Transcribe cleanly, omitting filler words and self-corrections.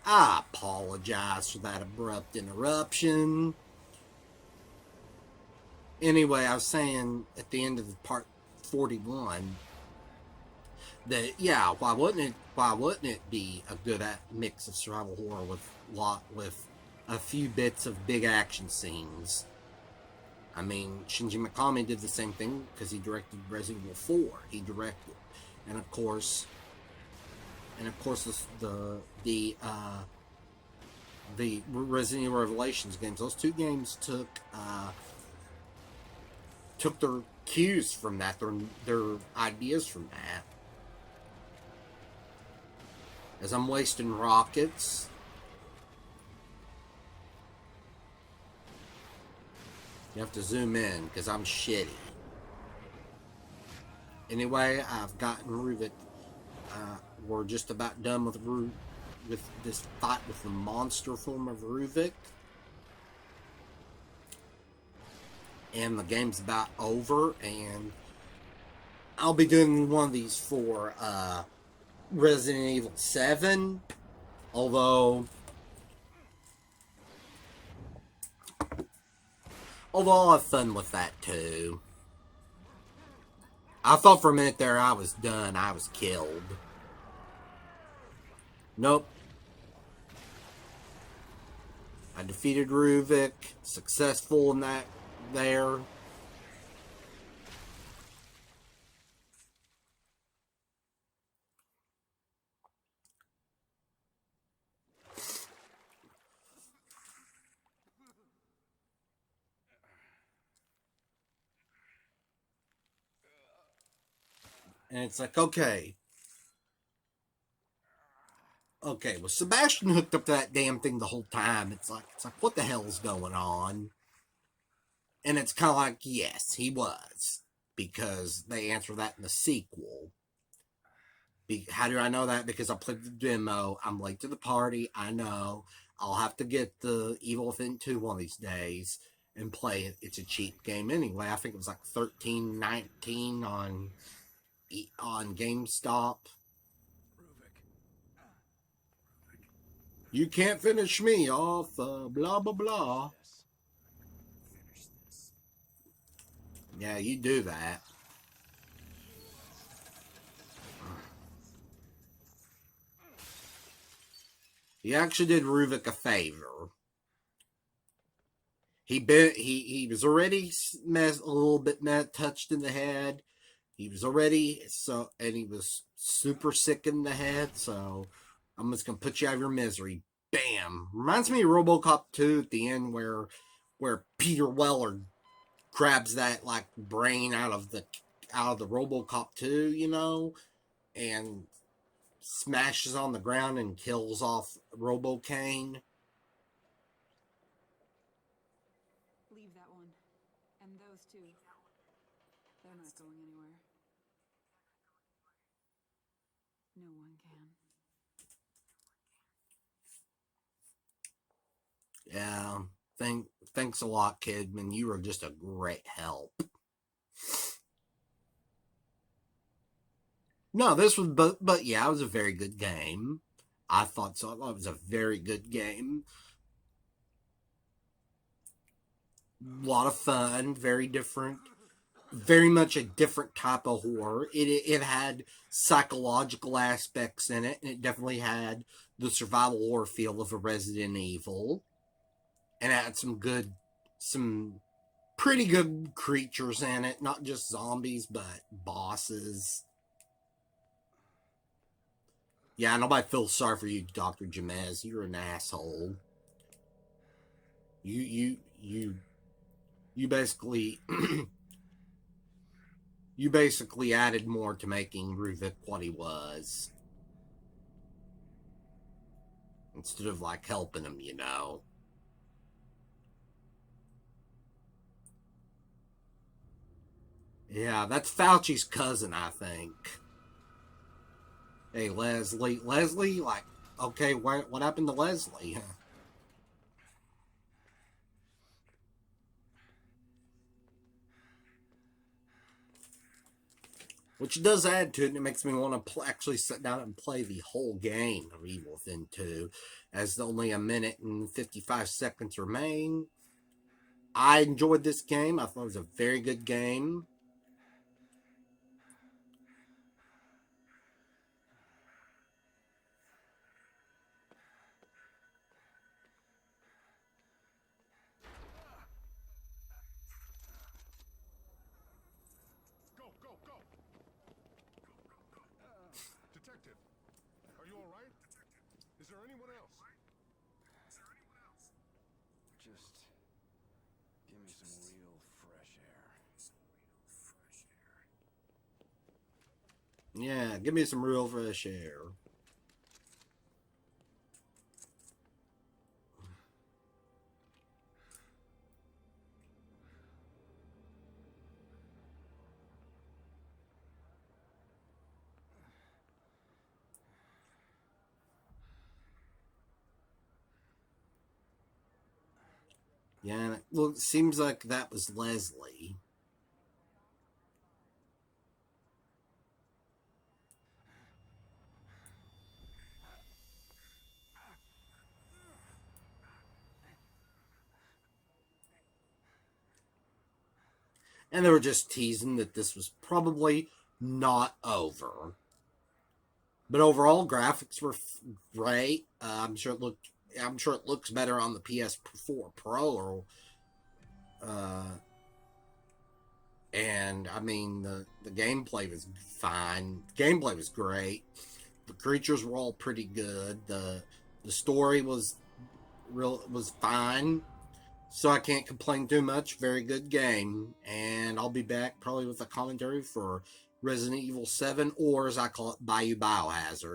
I apologize for that abrupt interruption. Anyway, I was saying at the end of the part 41 that yeah, why wouldn't it be a good mix of survival horror with a few bits of big action scenes? I mean, Shinji Mikami did the same thing because he directed Resident Evil 4. He directed, and of course, the Resident Evil Revelations games. Those two games took their cues from that, their ideas from that. As I'm wasting rockets. You have to zoom in because I'm shitty. Anyway, I've gotten Ruvik. We're just about done with this fight with the monster form of Ruvik. And the game's about over, and I'll be doing one of these for Resident Evil VII. Although I'll have fun with that too. I thought for a minute there I was done. I was killed. Nope. I defeated Ruvik. Successful in that there. And it's like, okay, well, Sebastian hooked up to that damn thing the whole time. It's like, what the hell's going on? And it's kind of like, yes, he was, because they answer that in the sequel. How do I know that? Because I played the demo. I'm late to the party. I know. I'll have to get the Evil Within 2 one of these days and play it. It's a cheap game anyway. I think it was like $13.19 on GameStop. You can't finish me off, blah, blah, blah. Yeah, you do that. He actually did Ruvik a favor. He was already a little bit touched in the head. He was already and he was super sick in the head. So I'm just gonna put you out of your misery. Bam! Reminds me of RoboCop 2 at the end where Peter Weller grabs that like brain out of the RoboCop 2, and smashes on the ground and kills off RoboCane. Leave that one. And those two. They're not going anywhere. No one can. Yeah. Thanks a lot, Kidman. You were just a great help. No, this was, but yeah, it was a very good game. I thought so. I thought it was a very good game. A lot of fun, very different, very much a different type of horror. It had psychological aspects in it, and it definitely had the survival horror feel of a Resident Evil, and it had some pretty good creatures in it, not just zombies, but bosses. Yeah, nobody feels sorry for you, Dr. Jamez. You're an asshole. You basically you basically added more to making Ruvik what he was. Instead of like helping him. Yeah, that's Fauci's cousin, I think. Hey, Leslie, like, okay, what happened to Leslie? which does add to it, and it makes me want to actually sit down and play the whole game of Evil Within 2, as only a minute and 55 seconds remain. I enjoyed this game. I thought it was a very good game. Go, go, go! Detective, are you all right? Is there anyone else? Just give me some real fresh air. Yeah, give me some real fresh air. Yeah, well, it seems like that was Leslie. And they were just teasing that this was probably not over. But overall, graphics were great. I'm sure it looks better on the PS4 Pro, or and I mean the gameplay was fine. The gameplay was great. The creatures were all pretty good. The story was fine. So I can't complain too much. Very good game. And I'll be back probably with a commentary for Resident Evil 7, or as I call it, Bayou Biohazard.